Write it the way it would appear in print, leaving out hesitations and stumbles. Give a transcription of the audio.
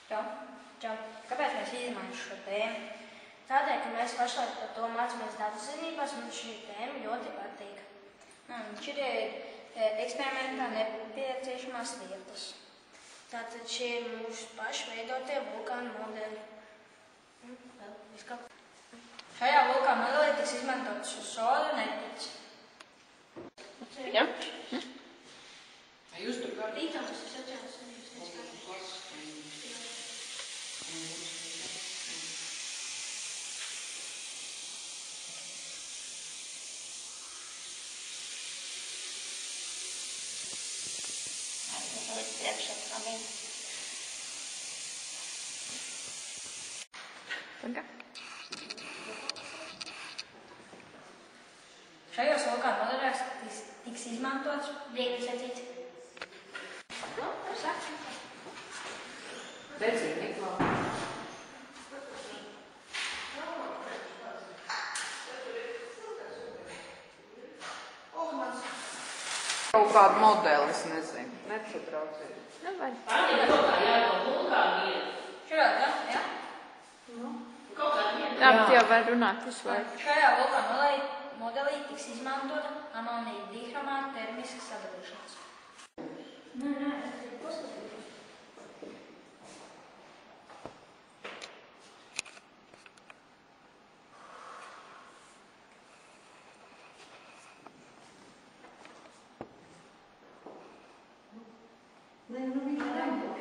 Čau. Čau. Kāpēc mēs izmantojam šo tēmu? Tādēļ, ka mēs pašlaik par to mācāmies datorzinībās, mums šī tēma ļoti patīk. Šie ir eksperimentā nepieciešamās lietas. Tātad šie ir mūsu paši veidotie vulkānu modeļi. Šajā vulkānu modelī tiks izmantotas soda un epici. Ja? Jūs tur kādā? Rītā tas ir atļauts. Šajos vulkānu modeļos tiks izmantots viegli sacīt. Saka. Redzīt, Niklā. Kaut kādu modeli, es nezinu. Nesatraucies. Davai. Šurāt, jā? Jā, bet jau var runāt visu laiku. Šajā vulkānu modelī tiks izmantota amonija dihromāta termiska sadalīšanās. Nē, nu viņa nebūt.